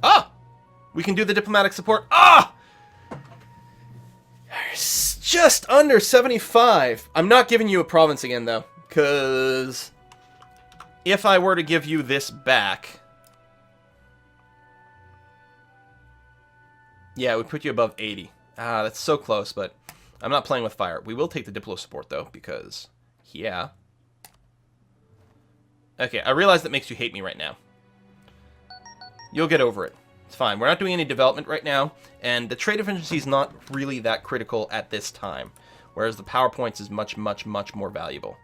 Ah! We can do the diplomatic support. Ah! Just under 75. I'm not giving you a province again, though. Because if I were to give you this back... Yeah, it would put you above 80. Ah, that's so close, but I'm not playing with fire. We will take the Diplo support, though, because... Yeah. Okay, I realize that makes you hate me right now. You'll get over it. It's fine. We're not doing any development right now, and the trade efficiency is not really that critical at this time, whereas the power points is much, much, much more valuable.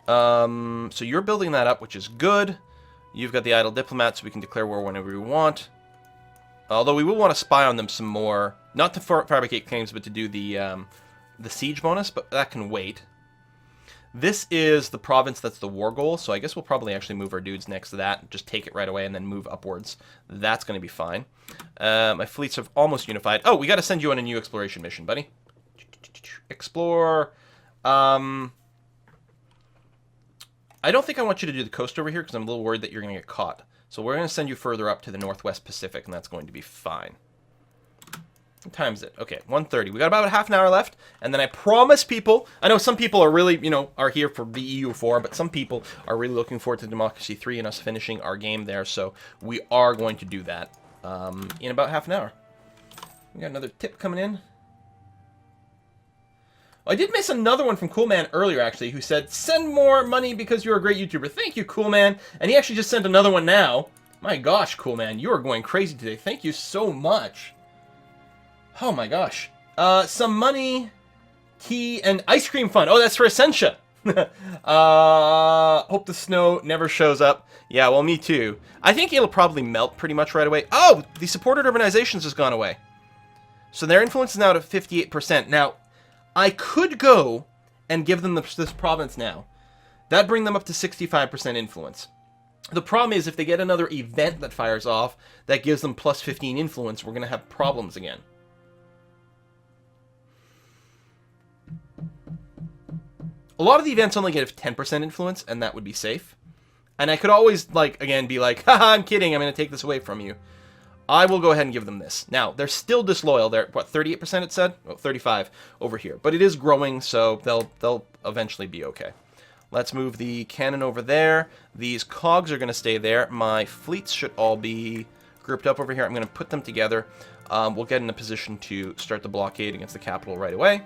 So you're building that up, which is good. You've got the idle diplomat, so we can declare war whenever we want. Although we will want to spy on them some more, not to fabricate claims, but to do the siege bonus, but that can wait. This is the province that's the war goal, so I guess we'll probably actually move our dudes next to that, just take it right away and then move upwards. That's going to be fine. My fleets have almost unified. Oh, we got to send you on a new exploration mission, buddy. Explore. I don't think I want you to do the coast over here because I'm a little worried that you're going to get caught. So we're going to send you further up to the Northwest Pacific, and that's going to be fine. What time is it? Okay, 1:30. We got about half an hour left, and then I promise people, I know some people are really, are here for VEU4, but some people are really looking forward to Democracy 3 and us finishing our game there, so we are going to do that in about half an hour. We got another tip coming in. I did miss another one from Coolman earlier, actually, who said, send more money because you're a great YouTuber. Thank you, Coolman. And he actually just sent another one now. My gosh, Coolman, you are going crazy today. Thank you so much. Oh my gosh. Some money, tea, and ice cream fun. Oh, that's for Essentia. Hope the snow never shows up. Yeah, well, me too. I think it'll probably melt pretty much right away. Oh, the supported urbanizations has gone away. So their influence is now to 58%. Now, I could go and give them this province now. That'd bring them up to 65% influence. The problem is if they get another event that fires off that gives them plus 15 influence, we're going to have problems again. A lot of the events only get 10% influence, and that would be safe. And I could always, again, be like, haha, I'm kidding, I'm going to take this away from you. I will go ahead and give them this. Now, they're still disloyal. They're, what, 38% it said? Oh, 35 over here. But it is growing, so they'll eventually be okay. Let's move the cannon over there. These cogs are going to stay there. My fleets should all be grouped up over here. I'm going to put them together. We'll get in a position to start the blockade against the capital right away.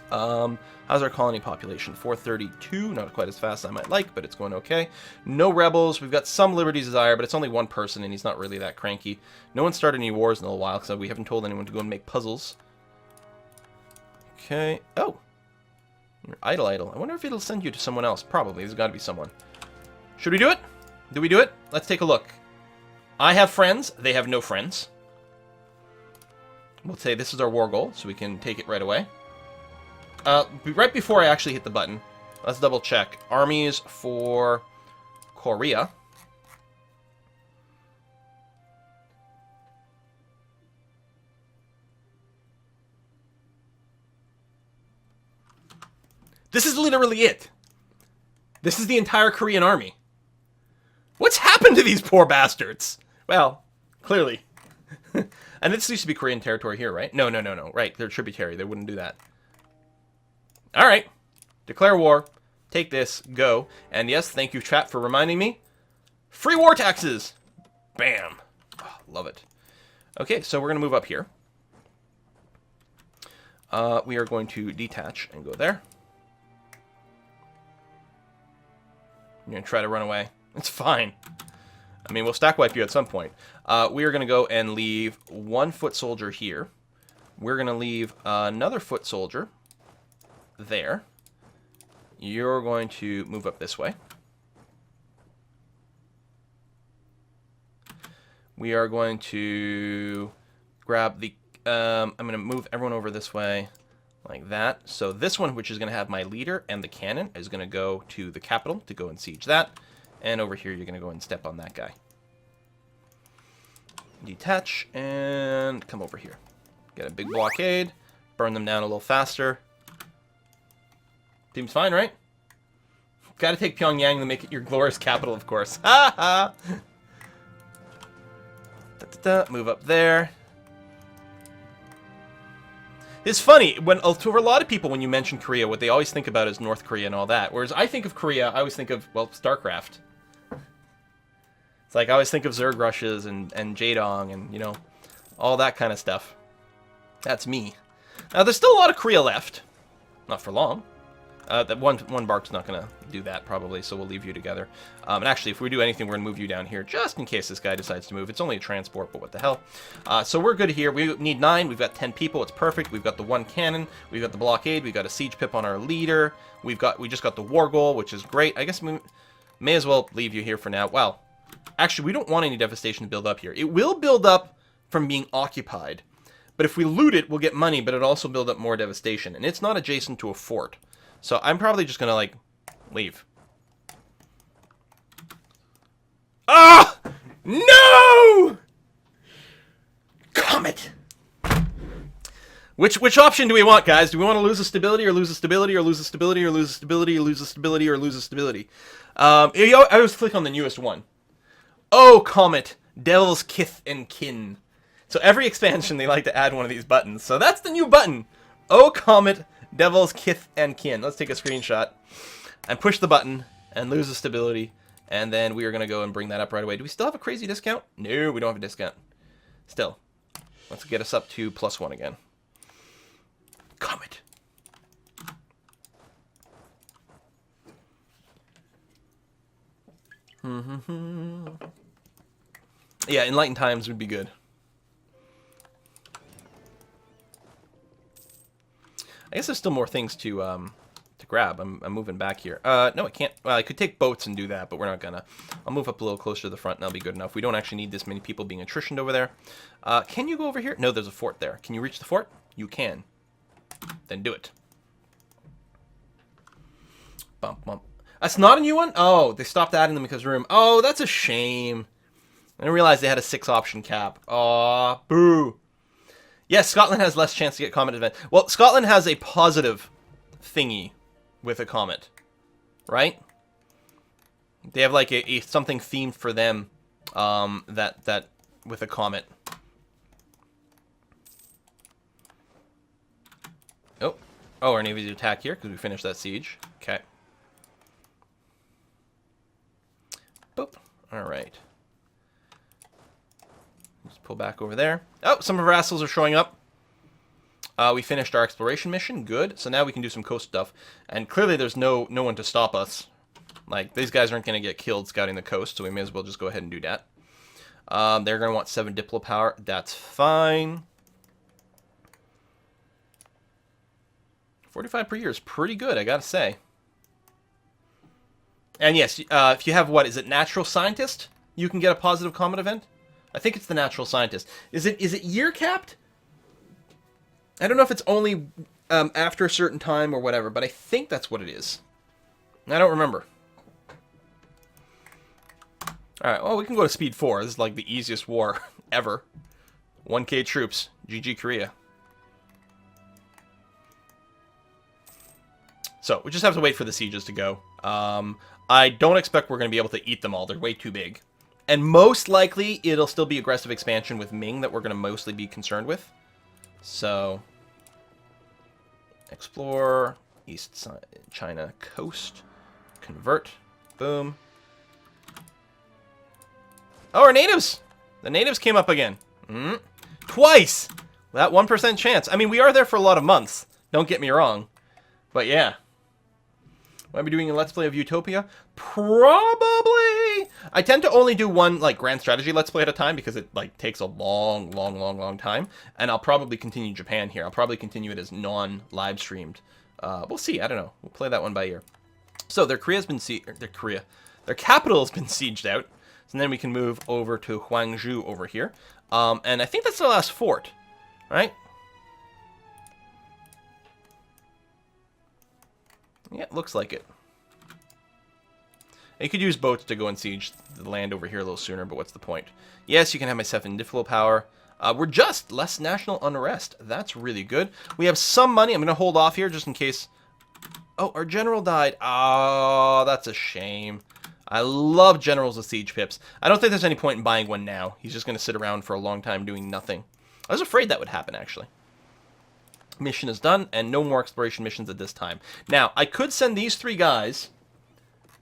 How's our colony population? 432, not quite as fast as I might like, but it's going okay. No rebels. We've got some Liberty's Desire, but it's only one person, and he's not really that cranky. No one started any wars in a little while, so we haven't told anyone to go and make puzzles. Okay. Oh! You're idle. I wonder if it'll send you to someone else. Probably. There's got to be someone. Should we do it? Do we do it? Let's take a look. I have friends. They have no friends. We'll say this is our war goal, so we can take it right away. Right before I actually hit the button, let's double check. Armies for Korea. This is literally it. This is the entire Korean army. What's happened to these poor bastards? Well, clearly. And this used to be Korean territory here, right? No. Right, they're tributary. They wouldn't do that. Alright. Declare war. Take this. Go. And yes, thank you, chat, for reminding me. Free war taxes! Bam. Oh, love it. Okay, so we're going to move up here. We are going to detach and go there. You're going to try to run away. It's fine. I mean, we'll stack wipe you at some point. We are going to go and leave one foot soldier here. We're going to leave another foot soldier there. You're going to move up this way. We are going to grab the... I'm going to move everyone over this way like that. So this one, which is going to have my leader and the cannon, is going to go to the capital to go and siege that. And over here, you're going to go and step on that guy. Detach and come over here. Get a big blockade. Burn them down a little faster. Seems fine, right? Gotta take Pyongyang to make it your glorious capital, of course. Ha ha! Move up there. It's funny, when for a lot of people, when you mention Korea, what they always think about is North Korea and all that. Whereas I think of Korea, I always think of, well, StarCraft. It's like, I always think of Zerg rushes and Jaedong and, you know, all that kind of stuff. That's me. Now, there's still a lot of Korea left. Not for long. That one bark's not going to do that, probably, so we'll leave you together. And actually, if we do anything, we're going to move you down here, just in case this guy decides to move. It's only a transport, but what the hell. So we're good here. We need 9. We've got 10 people. It's perfect. We've got the 1 cannon. We've got the blockade. We've got a siege pip on our leader. We just got the war goal, which is great. I guess we may as well leave you here for now. Well, actually, we don't want any devastation to build up here. It will build up from being occupied. But if we loot it, we'll get money, but it'll also build up more devastation. And it's not adjacent to a fort. So I'm probably just going to, like, leave. Ah! No! Comet! Which option do we want, guys? Do we want to lose the stability, or lose the stability, or lose the stability, or lose the stability, or lose the stability, or lose the stability? I always click on the newest one. Oh, Comet. Devil's Kith and Kin. So every expansion, they like to add one of these buttons. So that's the new button. Oh, Comet. Devil's Kith and Kin. Let's take a screenshot and push the button and lose the stability. And then we are going to go and bring that up right away. Do we still have a crazy discount? No, we don't have a discount. Still. Let's get us up to +1 again. Comet. Yeah, Enlightened Times would be good. I guess there's still more things to grab. I'm moving back here. No, I can't. Well, I could take boats and do that, but we're not gonna. I'll move up a little closer to the front, and that'll be good enough. We don't actually need this many people being attritioned over there. Can you go over here? No, there's a fort there. Can you reach the fort? You can. Then do it. Bump, bump. That's not a new one? Oh, they stopped adding them because of room. Oh, that's a shame. I didn't realize they had a 6-option cap. Aw, boo. Yes, Scotland has less chance to get comet event. Well, Scotland has a positive thingy with a comet, right? They have like a something themed for them that with a comet. Oh, our navy's attack here because we finished that siege. Okay. Boop. All right. Just pull back over there. Oh, some of our vassals are showing up. We finished our exploration mission. Good. So now we can do some coast stuff. And clearly there's no one to stop us. Like, these guys aren't going to get killed scouting the coast, so we may as well just go ahead and do that. They're going to want 7 Diplo power. That's fine. 45 per year is pretty good, I gotta say. And yes, if you have, what, is it Natural Scientist? You can get a positive comet event? I think it's the Natural Scientist. Is it year capped? I don't know if it's only after a certain time or whatever, but I think that's what it is. I don't remember. Alright, well, we can go to speed 4. This is like the easiest war ever. 1K troops. GG Korea. So, we just have to wait for the sieges to go. I don't expect we're going to be able to eat them all. They're way too big. And most likely, it'll still be aggressive expansion with Ming that we're going to mostly be concerned with. So, explore, East China coast, convert, boom. Oh, our natives! The natives came up again. Twice! That 1% chance. I mean, we are there for a lot of months. Don't get me wrong. But yeah. Will I be doing a Let's Play of Utopia? Probably! I tend to only do one, like, grand strategy Let's Play at a time because it, like, takes a long time. And I'll probably continue Japan here. I'll probably continue it as non-live streamed. We'll see. I don't know. We'll play that one by ear. So, their capital has been sieged out. And then we can move over to Huangzhou over here. And I think that's the last fort, right? Yeah, it looks like it. You could use boats to go and siege the land over here a little sooner, but what's the point? Yes, you can have my 7 Diplo power. We're just less national unrest. That's really good. We have some money. I'm going to hold off here just in case. Oh, our general died. Oh, that's a shame. I love generals with siege pips. I don't think there's any point in buying one now. He's just going to sit around for a long time doing nothing. I was afraid that would happen, actually. Mission is done, and no more exploration missions at this time. Now, I could send these 3 guys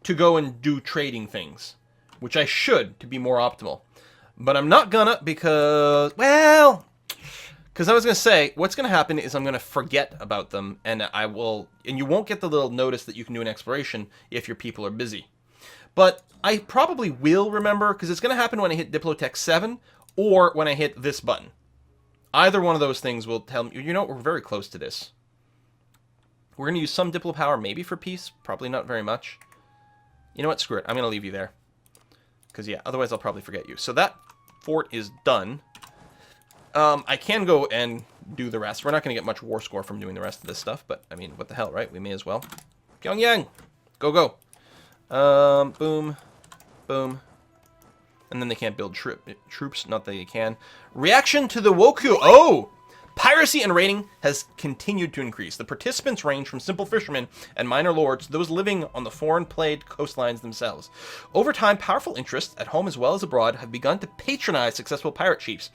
to go and do trading things, which I should to be more optimal. But I'm not gonna because, well, because I was going to say, what's going to happen is I'm going to forget about them, and and you won't get the little notice that you can do an exploration if your people are busy. But I probably will remember, because it's going to happen when I hit Diplotech 7, or when I hit this button. Either one of those things will tell me, you know, we're very close to this. We're going to use some Diplo power, maybe for peace, probably not very much. You know what, screw it, I'm going to leave you there. Because, yeah, otherwise I'll probably forget you. So that fort is done. I can go and do the rest. We're not going to get much war score from doing the rest of this stuff, but, I mean, what the hell, right? We may as well. Pyongyang! Go, go! Boom. Boom. And then they can't build troops. Not that they can. Reaction to the Woku. Oh! Piracy and raiding has continued to increase. The participants range from simple fishermen and minor lords to those living on the foreign-played coastlines themselves. Over time, powerful interests, at home as well as abroad, have begun to patronize successful pirate chiefs.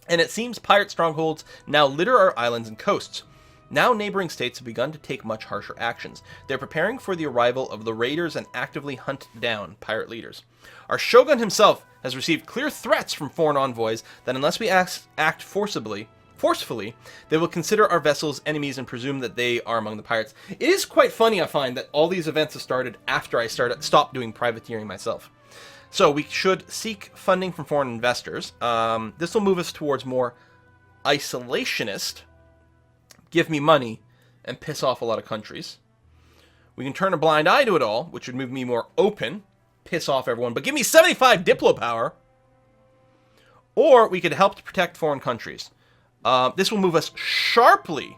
And it seems pirate strongholds now litter our islands and coasts. Now neighboring states have begun to take much harsher actions. They're preparing for the arrival of the raiders and actively hunt down pirate leaders. Our shogun himself has received clear threats from foreign envoys that unless we act forcefully, they will consider our vessels enemies and presume that they are among the pirates. It is quite funny, I find, that all these events have started after I stopped doing privateering myself. So we should seek funding from foreign investors. This will move us towards more isolationist, give me money, and piss off a lot of countries. We can turn a blind eye to it all, which would move me more open, piss off everyone, but give me 75 Diplo power. Or we could help to protect foreign countries. This will move us sharply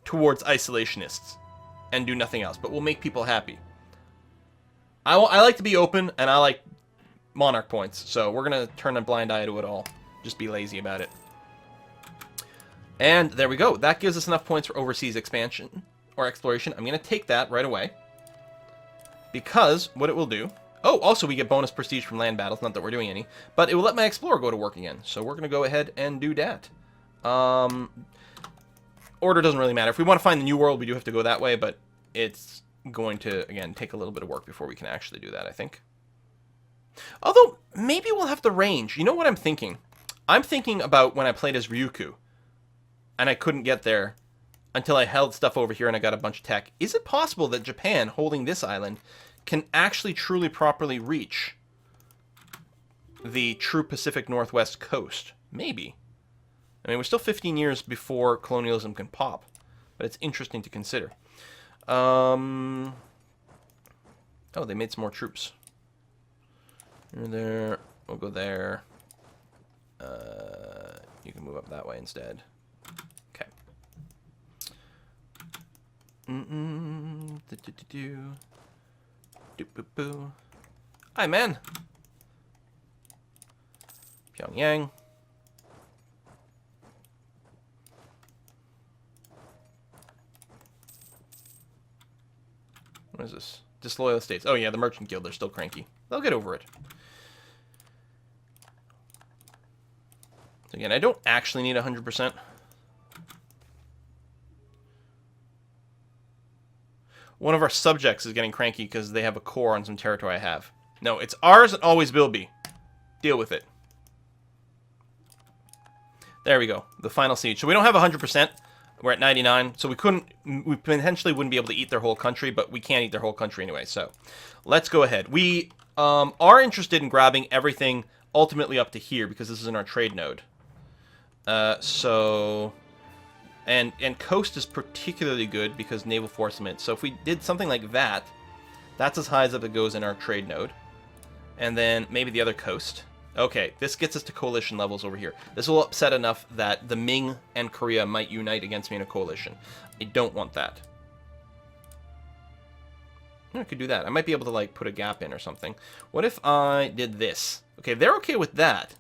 towards isolationists and do nothing else, but we'll make people happy. I like to be open, and I like monarch points, so we're going to turn a blind eye to it all. Just be lazy about it. And there we go. That gives us enough points for overseas expansion or exploration. I'm going to take that right away. Because what it will do... Oh, also we get bonus prestige from land battles. Not that we're doing any. But it will let my explorer go to work again. So we're going to go ahead and do that. Order doesn't really matter. If we want to find the new world, we do have to go that way. But it's going to, again, take a little bit of work before we can actually do that, I think. Although, maybe we'll have the range. You know what I'm thinking? I'm thinking about when I played as Ryukyu. And I couldn't get there until I held stuff over here and I got a bunch of tech. Is it possible that Japan, holding this island, can actually truly properly reach the true Pacific Northwest coast? Maybe. I mean, we're still 15 years before colonialism can pop. But it's interesting to consider. Oh, they made some more troops. You're there. We'll go there. You can move up that way instead. Okay. Doop-boop-boo. Hi, man. Pyongyang. What is this? Disloyal states. Oh, yeah, the Merchant Guild. They're still cranky. They'll get over it. So again, I don't actually need 100%. One of our subjects is getting cranky because they have a core on some territory I have. No, it's ours and always will be. Deal with it. There we go. The final siege. So we don't have 100%. We're at 99. So we potentially wouldn't be able to eat their whole country, but we can't eat their whole country anyway. So let's go ahead. We are interested in grabbing everything ultimately up to here because this is in our trade node. And coast is particularly good because naval forcement. So if we did something like that, that's as high as up it goes in our trade node. And then maybe the other coast. Okay, this gets us to coalition levels over here. This will upset enough that the Ming and Korea might unite against me in a coalition. I don't want that. I could do that. I might be able to, like, put a gap in or something. What if I did this? Okay, they're okay with that.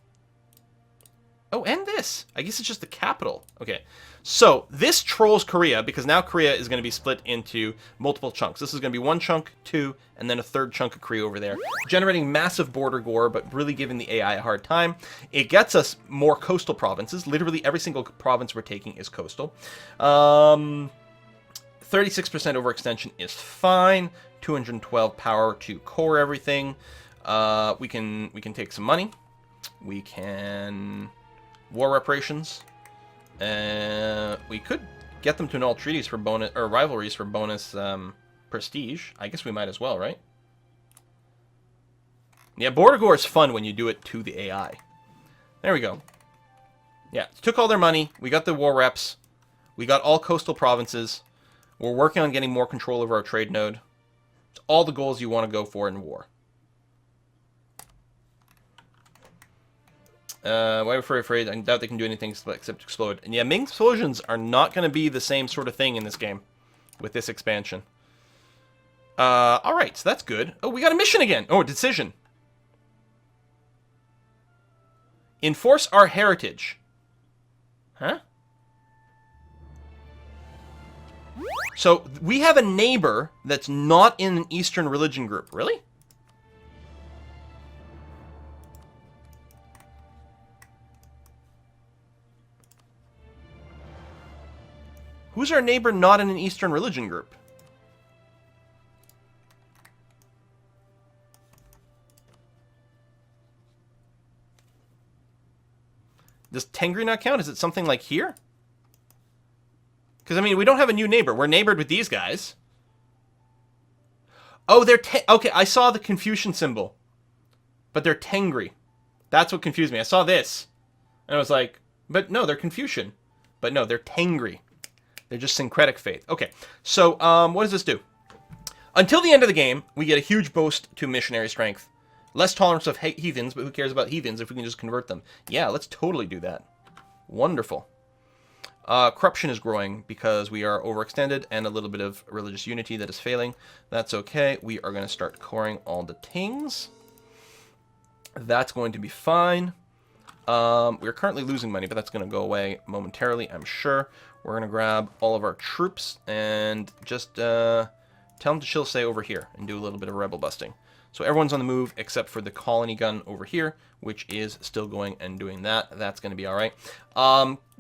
Oh, and this. I guess it's just the capital. Okay. So this trolls Korea because now Korea is going to be split into multiple chunks. This is going to be one chunk, two, and then a third chunk of Korea over there, generating massive border gore, but really giving the AI a hard time. It gets us more coastal provinces. Literally every single province we're taking is coastal. 36% overextension is fine. 212 power to core everything. We can take some money. We can war reparations. We could get them to annul treaties for bonus, or rivalries for bonus prestige. I guess we might as well, right? Yeah, border gore is fun when you do it to the AI. There we go. Yeah, took all their money. We got the war reps. We got all coastal provinces. We're working on getting more control over our trade node. It's all the goals you want to go for in war. Why are we afraid? I doubt they can do anything except explode. And yeah, Ming explosions are not going to be the same sort of thing in this game with this expansion. Alright, so that's good. Oh, we got a mission again. Oh, a decision. Enforce our heritage. Huh? So, we have a neighbor that's not in an Eastern religion group. Really? Who's our neighbor not in an Eastern religion group? Does Tengri not count? Is it something like here? Because, I mean, we don't have a new neighbor. We're neighbored with these guys. Oh, they're... Okay, I saw the Confucian symbol. But they're Tengri. That's what confused me. I saw this. And I was like, but no, they're Confucian. But no, they're Tengri. They're just syncretic faith. Okay, so what does this do? Until the end of the game, we get a huge boost to missionary strength. Less tolerance of heathens, but who cares about heathens if we can just convert them? Yeah, let's totally do that. Wonderful. Corruption is growing because we are overextended and a little bit of religious unity that is failing. That's okay. We are going to start coring all the things. That's going to be fine. We're currently losing money, but that's going to go away momentarily, I'm sure. We're going to grab all of our troops and just tell them to chill, stay over here and do a little bit of rebel busting. So everyone's on the move except for the colony gun over here, which is still going and doing that. That's going to be all right.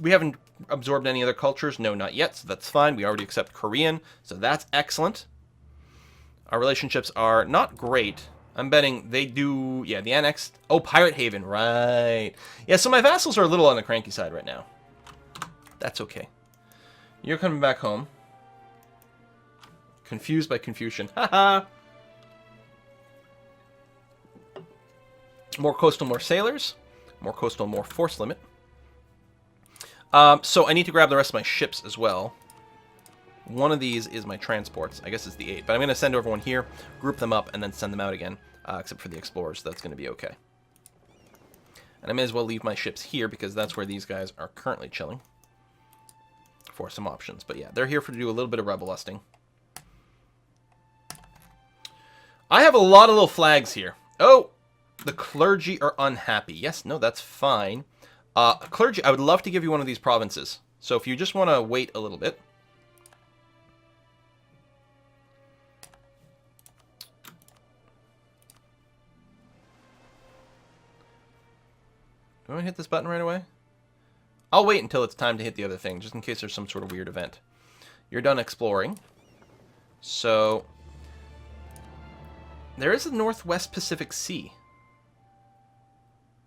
We haven't absorbed any other cultures. No, not yet, so that's fine. We already accept Korean, so that's excellent. Our relationships are not great. I'm betting they do... Yeah, the annexed... Oh, Pirate Haven, right. Yeah, so my vassals are a little on the cranky side right now. That's okay. You're coming back home. Confused by Confucian. Haha! More coastal, more sailors. More coastal, more force limit. So I need to grab the rest of my ships as well. One of these is my transports. I guess it's the 8. But I'm going to send everyone here, group them up, and then send them out again. Except for the explorers. That's going to be okay. And I may as well leave my ships here because that's where these guys are currently chilling. For some options. But yeah, they're here to do a little bit of rebel lusting. I have a lot of little flags here. Oh! The clergy are unhappy. Yes, no, that's fine. Clergy, I would love to give you one of these provinces. So if you just want to wait a little bit. Do I want to hit this button right away? I'll wait until it's time to hit the other thing, just in case there's some sort of weird event. You're done exploring. So, there is the Northwest Pacific Sea.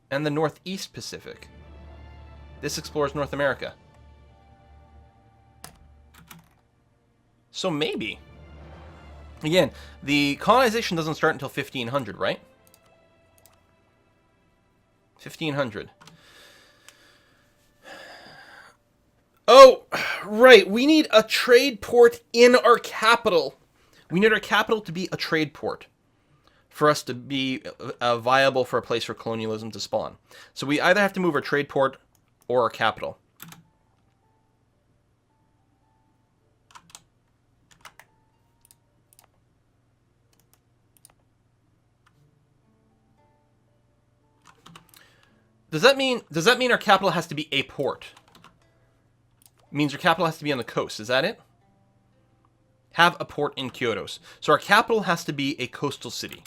And the Northeast Pacific. This explores North America. So maybe. Again, the colonization doesn't start until 1500, right? 1500. Oh, right. We need a trade port in our capital. We need our capital to be a trade port for us to be viable for a place for colonialism to spawn. So we either have to move our trade port or our capital. Does that mean our capital has to be a port? Means your capital has to be on the coast. Is that it? Have a port in Kyoto. So our capital has to be a coastal city.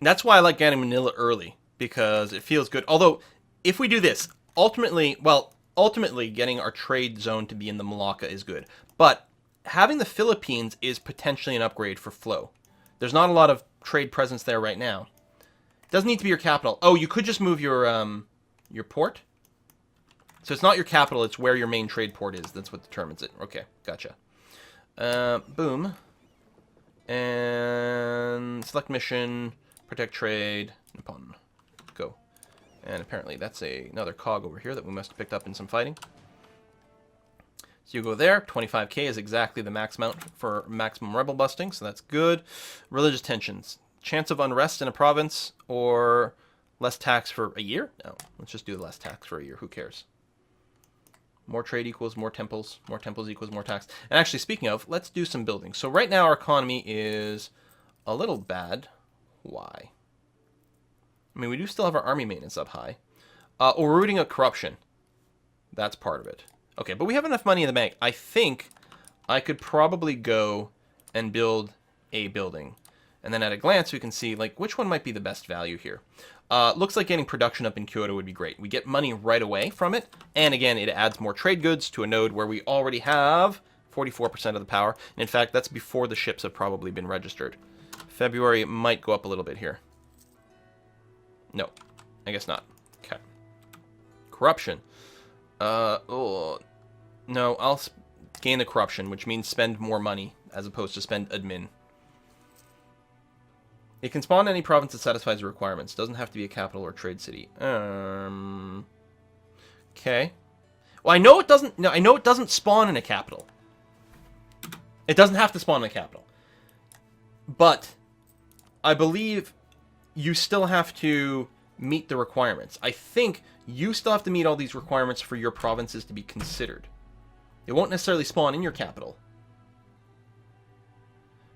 That's why I like getting Manila early, because it feels good. Although, if we do this, ultimately getting our trade zone to be in the Malacca is good. But having the Philippines is potentially an upgrade for flow. There's not a lot of trade presence there right now. It doesn't need to be your capital. Oh, you could just move your port? So it's not your capital, it's where your main trade port is. That's what determines it. Okay, gotcha. Boom. And select mission, protect trade, Nippon. Go. And apparently that's another cog over here that we must have picked up in some fighting. So you go there. 25k is exactly the max amount for maximum rebel busting, so that's good. Religious tensions. Chance of unrest in a province or less tax for a year? No, let's just do less tax for a year. Who cares? More trade equals more temples. More temples equals more tax. And actually, speaking of, let's do some building. So right now our economy is a little bad. Why? I mean, we do still have our army maintenance up high. We're rooting out corruption. That's part of it. Okay, but we have enough money in the bank. I think I could probably go and build a building. And then at a glance, we can see, like, which one might be the best value here. Looks like getting production up in Kyoto would be great. We get money right away from it. And again, it adds more trade goods to a node where we already have 44% of the power. And in fact, that's before the ships have probably been registered. February might go up a little bit here. No, I guess not. Okay. Corruption. Oh, no, I'll gain the corruption, which means spend more money as opposed to spend admin. It can spawn any province that satisfies the requirements. Doesn't have to be a capital or trade city. Okay. Well, I know it doesn't. No, I know it doesn't spawn in a capital. It doesn't have to spawn in a capital. But I believe you still have to meet the requirements. I think you still have to meet all these requirements for your provinces to be considered. It won't necessarily spawn in your capital.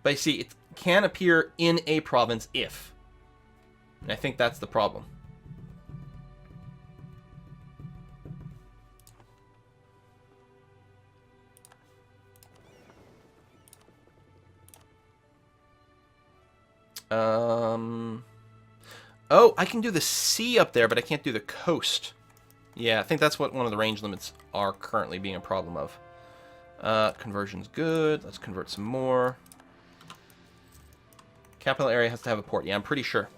But you see, it can appear in a province if. And I think that's the problem. Oh, I can do the sea up there, but I can't do the coast. Yeah, I think that's what one of the range limits are currently being a problem of. Conversion's good. Let's convert some more. Capital area has to have a port. Yeah, I'm pretty sure.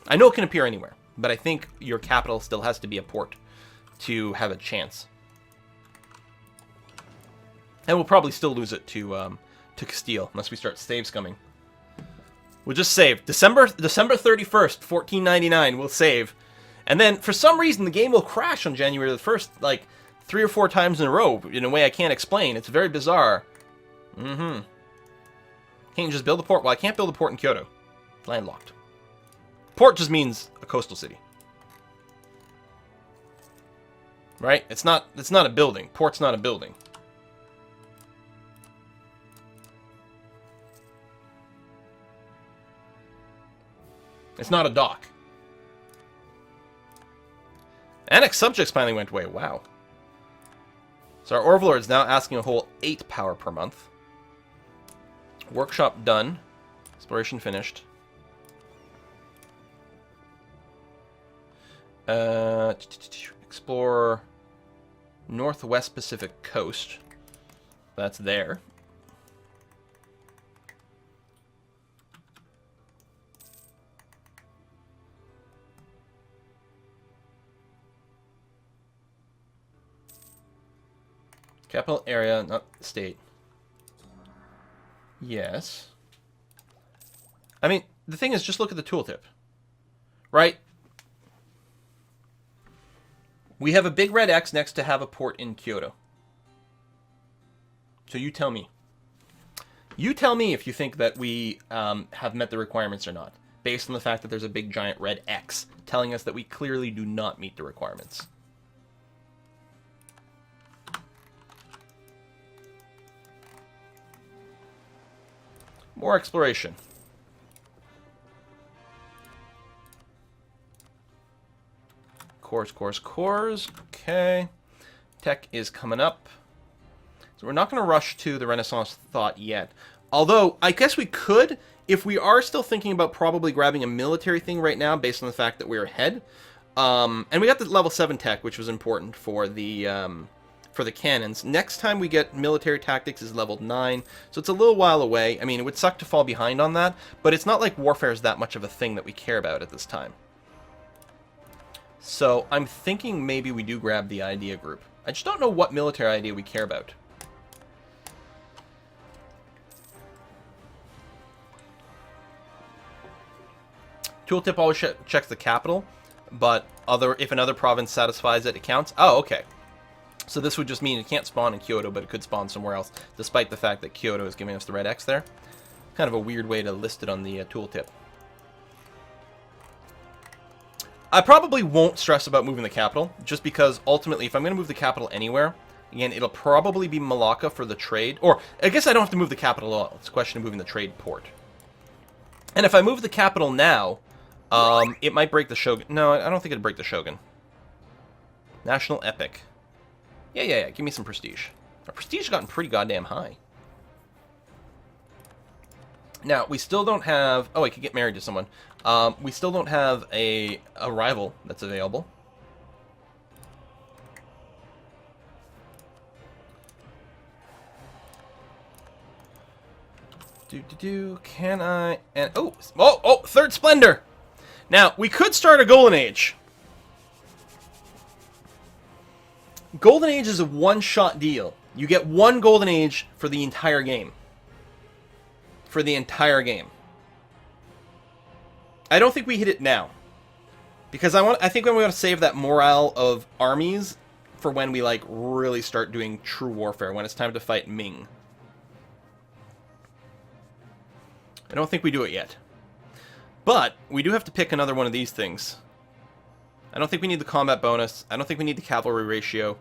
I know it can appear anywhere, but I think your capital still has to be a port to have a chance. And we'll probably still lose it to Castile, unless we start save scumming. We'll just save. December 31st, 1499, we'll save. And then, for some reason, the game will crash on January the 1st, like, 3 or 4 times in a row, in a way I can't explain. It's very bizarre. Can't you just build a port? Well, I can't build a port in Kyoto. Landlocked. Port just means a coastal city. Right? It's not a building. Port's not a building. It's not a dock. Annex subjects finally went away. Wow. So our Overlord is now asking a whole 8 power per month. Workshop done. Exploration finished. Explore Northwest Pacific Coast. That's there. Capital area, not state. Yes. I mean, the thing is, just look at the tooltip. Right? We have a big red X next to have a port in Kyoto. So you tell me. You tell me if you think that we have met the requirements or not, based on the fact that there's a big giant red X telling us that we clearly do not meet the requirements. More exploration. Cores. Okay. Tech is coming up. So we're not going to rush to the Renaissance thought yet. Although, I guess we could, if we are still thinking about probably grabbing a military thing right now, based on the fact that we're ahead. And we got the level 7 tech, which was important for the cannons. Next time we get military tactics is level 9, so it's a little while away. I mean, it would suck to fall behind on that, but it's not like warfare is that much of a thing that we care about at this time. So I'm thinking maybe we do grab the idea group. I just don't know what military idea we care about. Tooltip always checks the capital, but if another province satisfies it, it counts. Oh, okay. So this would just mean it can't spawn in Kyoto, but it could spawn somewhere else, despite the fact that Kyoto is giving us the red X there. Kind of a weird way to list it on the tooltip. I probably won't stress about moving the capital, just because ultimately, if I'm going to move the capital anywhere, again, it'll probably be Malacca for the trade. Or, I guess I don't have to move the capital at all. It's a question of moving the trade port. And if I move the capital now, it might break the Shogun. No, I don't think it'd break the Shogun. National Epic. Yeah. Give me some prestige. Our prestige has gotten pretty goddamn high. Now, we still don't have... Oh, I could get married to someone. We still don't have a rival that's available. Can I... And oh, Third Splendor! Now, we could start a Golden Age. Golden Age is a one-shot deal. You get one Golden Age for the entire game. For the entire game. I don't think we hit it now. Because I think we want to save that morale of armies for when we, like, really start doing true warfare. When it's time to fight Ming. I don't think we do it yet. But, we do have to pick another one of these things. I don't think we need the combat bonus. I don't think we need the cavalry ratio.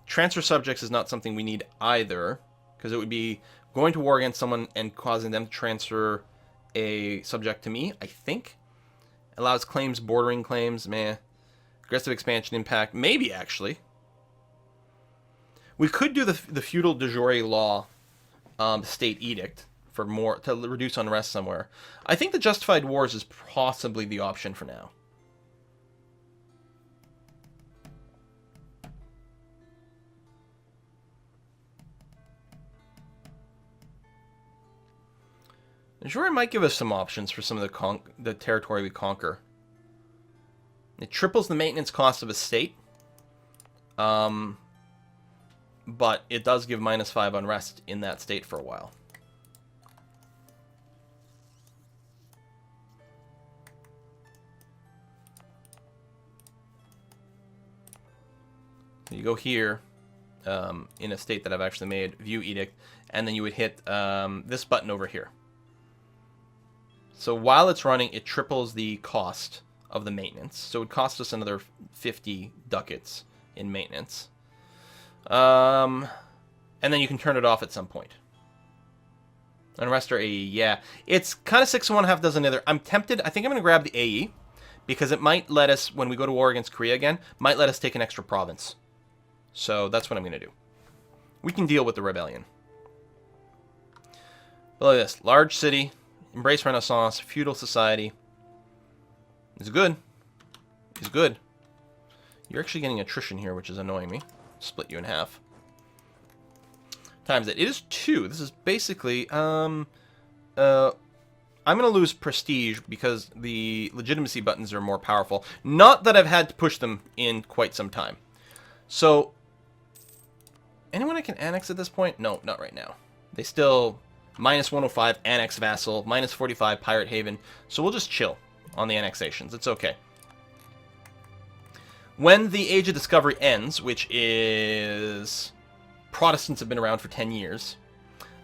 Transfer subjects is not something we need either. Because it would be going to war against someone and causing them to transfer a subject to me, I think. Allows claims, bordering claims, meh. Aggressive expansion impact, maybe actually. We could do the feudal de jure law state edict for more to reduce unrest somewhere. I think the justified wars is possibly the option for now. De jure might give us some options for some of the territory we conquer. It triples the maintenance cost of a state. But it does give -5 unrest in that state for a while. So you go here, in a state that I've actually made, View Edict, and then you would hit this button over here. So while it's running, it triples the cost of the maintenance. So it would cost us another 50 ducats in maintenance. And then you can turn it off at some point. Unrest or AE, yeah. It's kind of 6 of one, half dozen the other. I'm tempted. I think I'm going to grab the AE, because it might let us, when we go to war against Korea again, might let us take an extra province. So that's what I'm going to do. We can deal with the rebellion. But look at this. Large city, embrace Renaissance, feudal society. It's good. It's good. You're actually getting attrition here, which is annoying me. Split you in half. Times it. It is 2. This is basically, I'm going to lose prestige because the legitimacy buttons are more powerful. Not that I've had to push them in quite some time. So, anyone I can annex at this point? No, not right now. They still, -105, annex vassal, -45, pirate haven. So we'll just chill on the annexations. It's okay. When the Age of Discovery ends, which is... Protestants have been around for 10 years,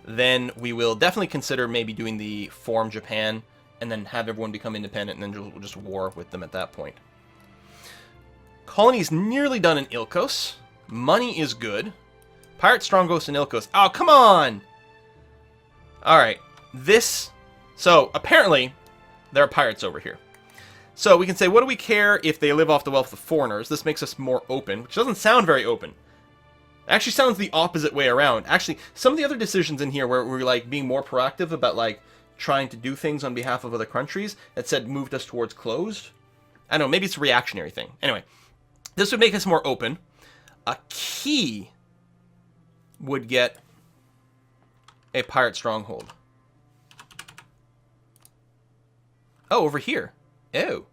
then we will definitely consider maybe doing the Form Japan, and then have everyone become independent, and then we'll just war with them at that point. Colony's nearly done in Ilkos. Money is good. Pirate Stronghost in Ilkos. Oh, come on! Alright, this... So, apparently, there are pirates over here. So we can say, what do we care if they live off the wealth of foreigners? This makes us more open, which doesn't sound very open. It actually sounds the opposite way around. Actually, some of the other decisions in here where we're like being more proactive about like trying to do things on behalf of other countries that said moved us towards closed. I don't know, maybe it's a reactionary thing. Anyway, this would make us more open. A key would get a pirate stronghold. Oh, over here. Oh.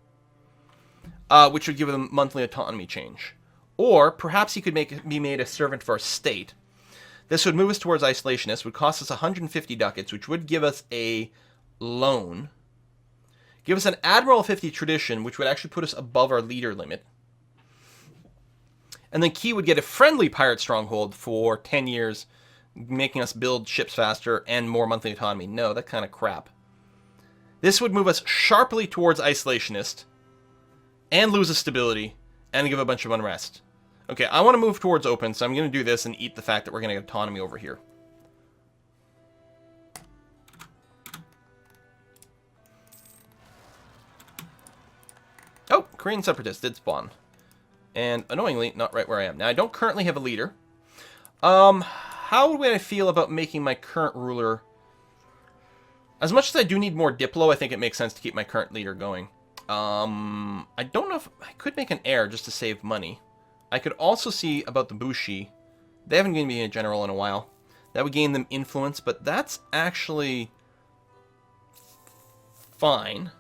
Which would give them monthly autonomy change. Or perhaps he could be made a servant for a state. This would move us towards isolationist, would cost us 150 ducats, which would give us a loan. Give us an Admiral 50 tradition, which would actually put us above our leader limit. And then Key would get a friendly pirate stronghold for 10 years, making us build ships faster and more monthly autonomy. No, that kind of crap. This would move us sharply towards isolationist and lose a stability and give a bunch of unrest. Okay, I want to move towards open, so I'm going to do this and eat the fact that we're going to get autonomy over here. Oh, Korean separatists did spawn. And annoyingly, not right where I am. Now, I don't currently have a leader. How would I feel about making my current ruler... As much as I do need more Diplo, I think it makes sense to keep my current leader going. I don't know if... I could make an heir just to save money. I could also see about the Bushi. They haven't given me a general in a while. That would gain them influence, but that's actually... fine.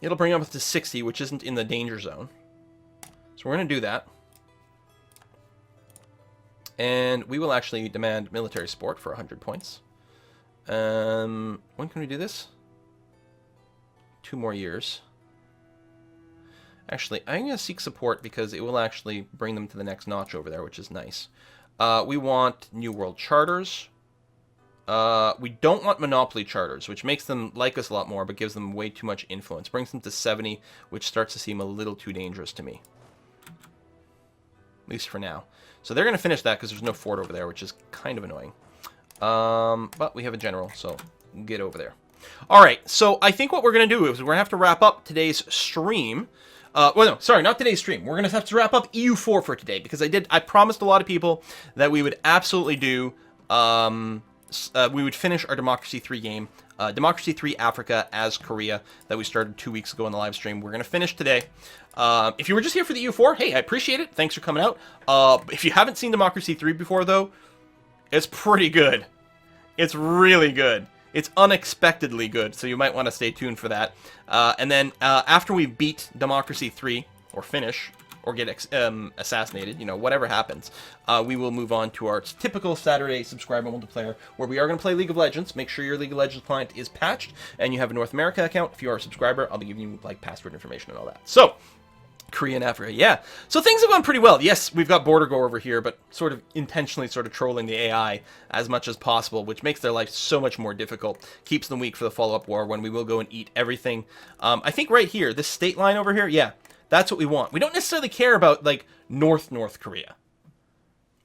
It'll bring them up to 60, which isn't in the danger zone. So we're going to do that. And we will actually demand military support for 100 points. When can we do this? 2 more years. Actually, I'm going to seek support because it will actually bring them to the next notch over there, which is nice. We want New World Charters. We don't want Monopoly Charters, which makes them like us a lot more, but gives them way too much influence. Brings them to 70, which starts to seem a little too dangerous to me. At least for now. So they're going to finish that because there's no fort over there, which is kind of annoying. But we have a general, so get over there. All right, so I think what we're going to do is we're going to have to wrap up today's stream. Well, no, sorry, not today's stream. We're going to have to wrap up EU4 for today because I promised a lot of people that we would absolutely do, we would finish our Democracy 3 game, Democracy 3 Africa as Korea that we started 2 weeks ago in the live stream. We're going to finish today. If you were just here for the EU4, hey, I appreciate it. Thanks for coming out. If you haven't seen Democracy 3 before, though, it's pretty good. It's really good. It's unexpectedly good, so you might want to stay tuned for that. And then after we beat Democracy 3, or finish, or get assassinated, you know, whatever happens, we will move on to our typical Saturday subscriber multiplayer, where we are going to play League of Legends. Make sure your League of Legends client is patched, and you have a North America account. If you are a subscriber, I'll be giving you, like, password information and all that. So, Korea and Africa, yeah. So things have gone pretty well. Yes, we've got Border Go over here, but sort of intentionally sort of trolling the AI as much as possible, which makes their life so much more difficult. Keeps them weak for the follow-up war when we will go and eat everything. I think right here, this state line over here, yeah, that's what we want. We don't necessarily care about, like, North Korea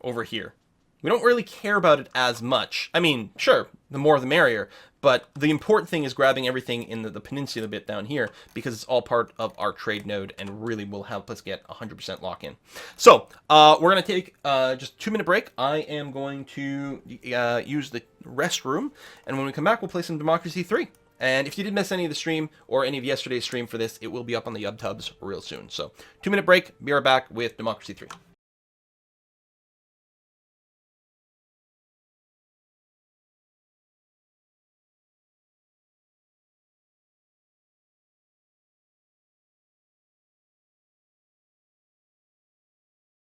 over here. We don't really care about it as much. I mean, sure, the more the merrier, but the important thing is grabbing everything in the peninsula bit down here because it's all part of our trade node and really will help us get 100% lock-in. So, we're going to take just a 2-minute break. I am going to use the restroom, and when we come back, we'll play some Democracy 3. And if you did miss any of the stream or any of yesterday's stream for this, it will be up on the YubTubs real soon. So, 2-minute break. Be right back with Democracy 3.